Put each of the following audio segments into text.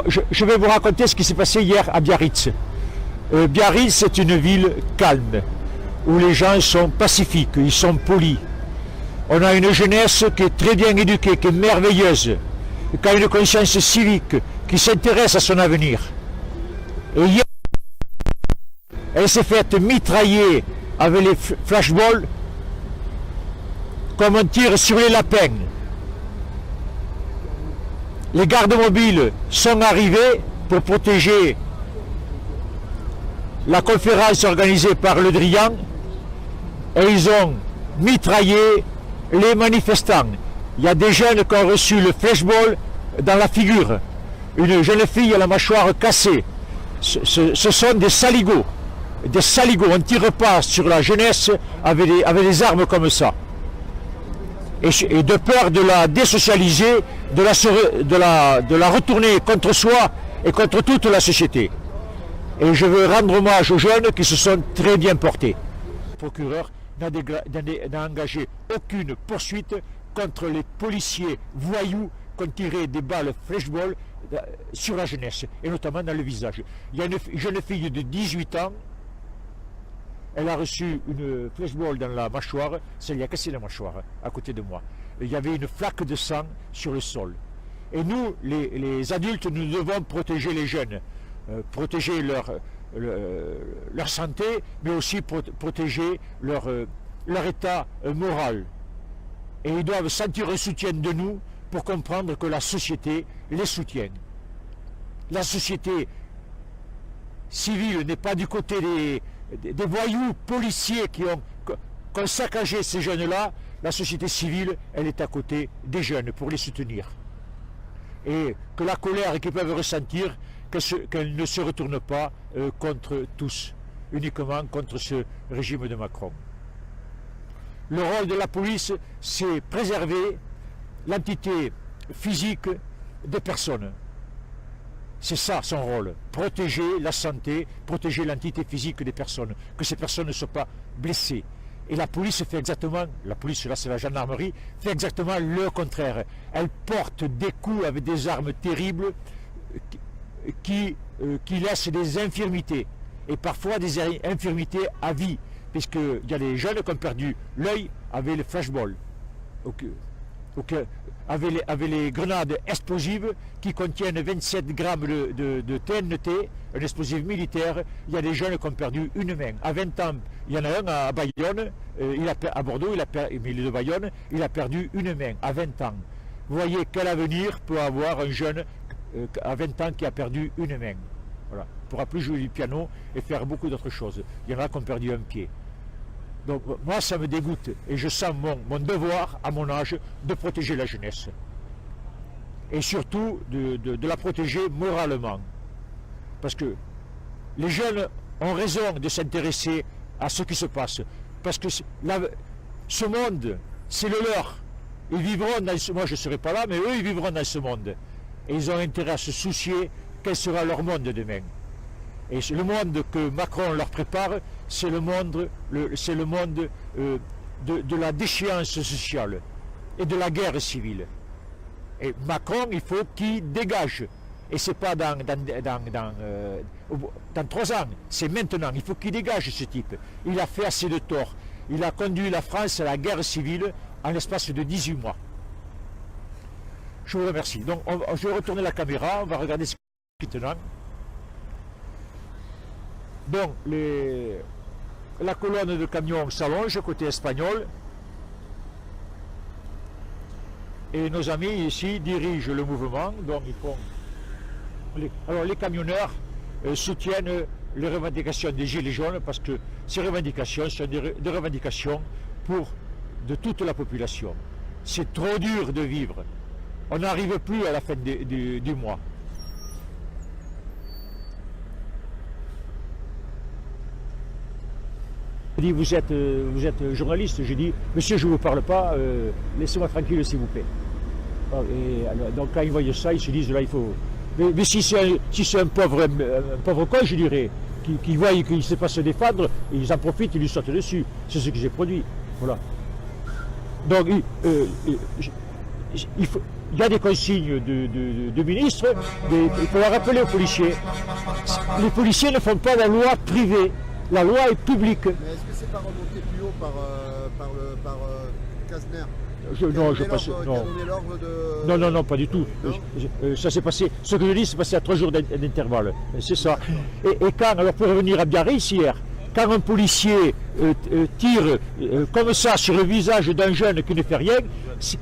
Je vais vous raconter ce qui s'est passé hier à Biarritz. Biarritz, c'est une ville calme, où les gens sont pacifiques, ils sont polis. On a une jeunesse qui est très bien éduquée, qui est merveilleuse, qui a une conscience civique, qui s'intéresse à son avenir. Et hier, elle s'est faite mitrailler avec les flashballs comme on tire sur les lapins. Les gardes mobiles sont arrivés pour protéger la conférence organisée par Le Drian et ils ont mitraillé les manifestants. Il y a des jeunes qui ont reçu le flashball dans la figure. Une jeune fille à la mâchoire cassée. Ce sont des saligots. Des saligots. On ne tire pas sur la jeunesse avec des armes comme ça. Et de peur de la désocialiser, de la retourner contre soi et contre toute la société. Et je veux rendre hommage aux jeunes qui se sont très bien portés. Le procureur n'a engagé aucune poursuite contre les policiers voyous qui ont tiré des balles flashball sur la jeunesse, et notamment dans le visage. Il y a une jeune fille de 18 ans, elle a reçu une flashball dans la mâchoire, ça lui a cassé la mâchoire, à côté de moi. Il y avait une flaque de sang sur le sol. Et nous, les adultes, nous devons protéger les jeunes, protéger leur santé, mais aussi protéger leur état moral. Et ils doivent sentir un soutien de nous pour comprendre que la société les soutient. La société civile n'est pas du côté des voyous policiers qui ont saccagé ces jeunes-là. La société civile, elle est à côté des jeunes pour les soutenir. Et que la colère qu'ils peuvent ressentir, qu'elle ne se retourne pas contre tous, uniquement contre ce régime de Macron. Le rôle de la police, c'est préserver l'entité physique des personnes. C'est ça son rôle, protéger la santé, protéger l'entité physique des personnes, que ces personnes ne soient pas blessées. Et la police fait exactement, la police là c'est la gendarmerie, fait exactement le contraire. Elle porte des coups avec des armes terribles qui laissent des infirmités, et parfois des infirmités à vie, puisqu'il y a des jeunes qui ont perdu l'œil avec le flashball. Avec les grenades explosives qui contiennent 27 grammes de TNT, un explosif militaire, il y a des jeunes qui ont perdu une main. À 20 ans, il y en a un à Bayonne, à Bordeaux, mais il est de Bayonne, il a perdu une main à 20 ans. Vous voyez quel avenir peut avoir un jeune à 20 ans qui a perdu une main. Voilà. Il ne pourra plus jouer du piano et faire beaucoup d'autres choses. Il y en a qui ont perdu un pied. Donc moi ça me dégoûte et je sens mon devoir à mon âge de protéger la jeunesse et surtout de la protéger moralement, parce que les jeunes ont raison de s'intéresser à ce qui se passe, parce que ce monde c'est le leur, ils vivront dans moi je ne serai pas là, mais eux ils vivront dans ce monde et ils ont intérêt à se soucier quel sera leur monde demain. Et le monde que Macron leur prépare, c'est le monde de la déchéance sociale et de la guerre civile. Et Macron, il faut qu'il dégage. Et ce n'est pas dans 3 ans, c'est maintenant. Il faut qu'il dégage ce type. Il a fait assez de tort. Il a conduit la France à la guerre civile en l'espace de 18 mois. Je vous remercie. Donc, je vais retourner la caméra, on va regarder ce qui est maintenant. Donc, la colonne de camions s'allonge côté espagnol et nos amis ici dirigent le mouvement. Donc, alors les camionneurs soutiennent les revendications des Gilets jaunes parce que ces revendications sont des revendications de toute la population. C'est trop dur de vivre. On n'arrive plus à la fin du mois. Je dis, vous êtes journaliste. Je dis, monsieur, je ne vous parle pas, laissez-moi tranquille, s'il vous plaît. Et alors, donc, quand ils voient ça, ils se disent, là, il faut. Mais si c'est un pauvre con, je dirais, qui voit qu'il ne sait pas se défendre, ils en profitent, ils lui sautent dessus. C'est ce que j'ai produit. Voilà. Donc, il y a des consignes de ministres, il faut leur rappeler aux policiers. Les policiers ne font pas la loi privée, la loi est publique. Mais est-ce que c'est pas remonté plus haut par Kastner? Non, je pense non. Non, pas du tout. Ça s'est passé, ce que je dis, c'est passé à 3 jours d'intervalle. C'est ça. Et quand, alors pour revenir à Biarritz hier, quand un policier tire comme ça sur le visage d'un jeune qui ne fait rien,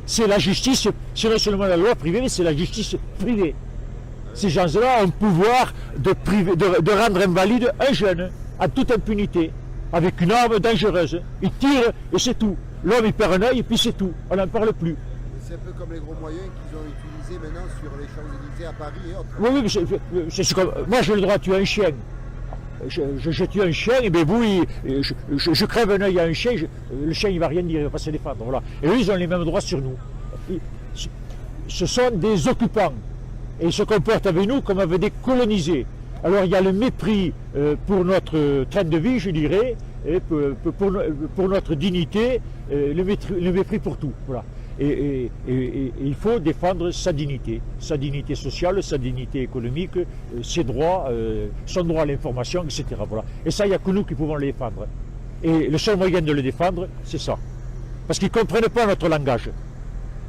c'est la justice, c'est non seulement la loi privée, mais c'est la justice privée. Ces gens-là ont le pouvoir de rendre invalide un jeune, en toute impunité, avec une arme dangereuse. Ils tirent et c'est tout. L'homme il perd un œil et puis c'est tout, on n'en parle plus. C'est un peu comme les gros moyens qu'ils ont utilisés maintenant sur les Champs-Élysées à Paris et autres. Oui, mais moi j'ai le droit de tuer un chien. Je tue un chien, et bien vous, je crève un œil à un chien, le chien il va rien dire, il va pas se défendre. Voilà. Et eux ils ont les mêmes droits sur nous. Ce sont des occupants et ils se comportent avec nous comme avec des colonisés. Alors il y a le mépris pour notre train de vie, je dirais, et pour notre dignité, le mépris pour tout. Voilà. Et il faut défendre sa dignité sociale, sa dignité économique, ses droits, son droit à l'information, etc. Voilà. Et ça, il n'y a que nous qui pouvons le défendre. Et le seul moyen de le défendre, c'est ça. Parce qu'ils ne comprennent pas notre langage.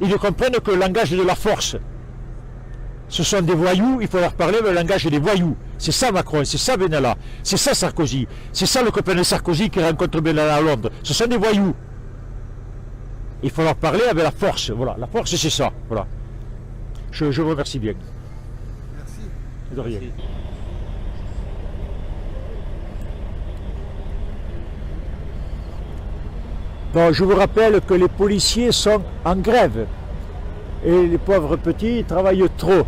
Ils ne comprennent que le langage de la force. Ce sont des voyous, il faut leur parler le langage des voyous. C'est ça Macron, c'est ça Benalla, c'est ça Sarkozy, c'est ça le copain de Sarkozy qui rencontre Benalla à Londres. Ce sont des voyous. Il faut leur parler avec la force. Voilà, la force c'est ça. Voilà. Je vous remercie bien. Merci. De rien. Merci. Bon, je vous rappelle que les policiers sont en grève. Et les pauvres petits, ils travaillent trop.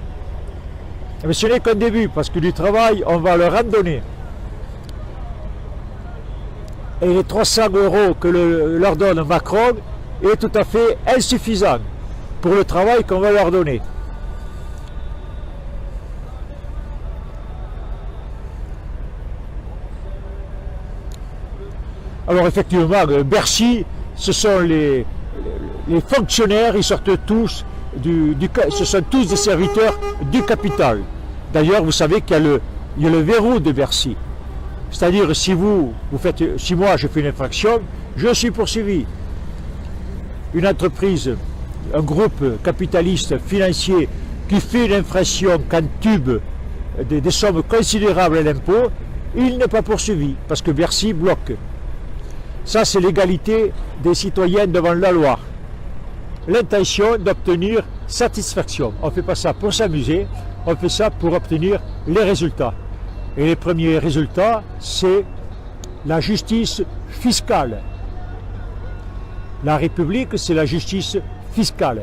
Mais ce n'est qu'un début, parce que du travail, on va leur en donner. Et les 300 € que leur donne Macron est tout à fait insuffisant pour le travail qu'on va leur donner. Alors effectivement, Bercy, ce sont les fonctionnaires, ils sortent tous, ce sont tous des serviteurs du capital. D'ailleurs, vous savez qu'il y a le verrou de Bercy. C'est-à-dire, si moi je fais une infraction, je suis poursuivi. Une entreprise, un groupe capitaliste financier qui fait une infraction qu'en tube des sommes considérables à l'impôt, il n'est pas poursuivi parce que Bercy bloque. Ça, c'est l'égalité des citoyens devant la loi. L'intention d'obtenir satisfaction. On ne fait pas ça pour s'amuser, on fait ça pour obtenir les résultats. Et les premiers résultats, c'est la justice fiscale. La République, c'est la justice fiscale.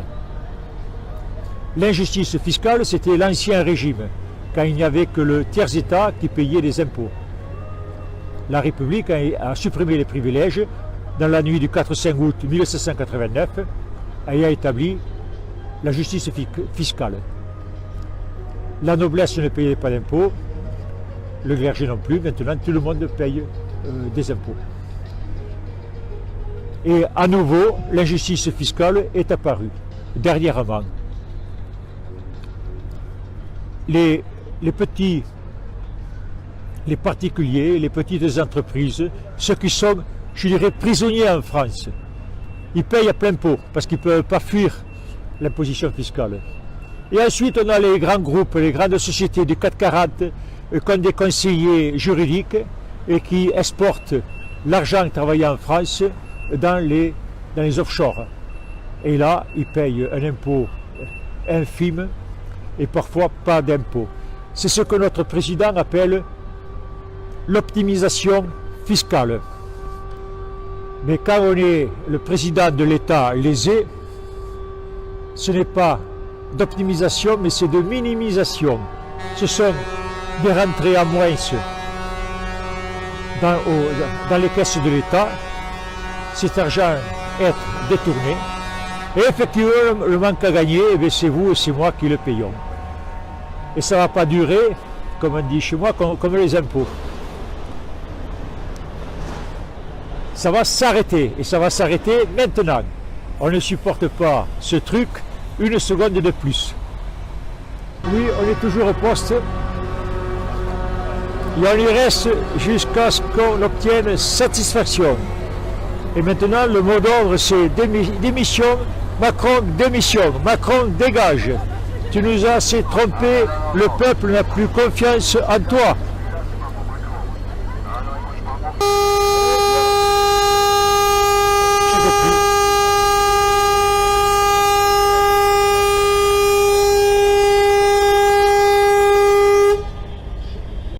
L'injustice fiscale, c'était l'ancien régime, quand il n'y avait que le tiers-État qui payait les impôts. La République a supprimé les privilèges dans la nuit du 4-5 août 1789 et a établi la justice fiscale. La noblesse ne payait pas d'impôts, le clergé non plus, maintenant tout le monde paye des impôts. Et à nouveau, l'injustice fiscale est apparue, dernièrement. Les petits, les particuliers, les petites entreprises, ceux qui sont, je dirais, prisonniers en France, ils payent à plein pot parce qu'ils ne peuvent pas fuir l'imposition fiscale. Et ensuite, on a les grands groupes, les grandes sociétés du 440 qui ont des conseillers juridiques et qui exportent l'argent travaillé en France dans les offshore. Et là, ils payent un impôt infime et parfois pas d'impôt. C'est ce que notre président appelle l'optimisation fiscale. Mais quand on est le président de l'État lésé, ce n'est pas d'optimisation, mais c'est de minimisation. Ce sont des rentrées à moins dans les caisses de l'État. Cet argent est détourné. Et effectivement, le manque à gagner, eh c'est vous et c'est moi qui le payons. Et ça ne va pas durer, comme on dit chez moi, comme les impôts. Ça va s'arrêter, et ça va s'arrêter maintenant. On ne supporte pas ce truc une seconde de plus. Oui, on est toujours au poste. Et on y reste jusqu'à ce qu'on obtienne satisfaction. Et maintenant, le mot d'ordre, c'est démission. Macron, démission. Macron, dégage. Tu nous as assez trompé. Le peuple n'a plus confiance en toi.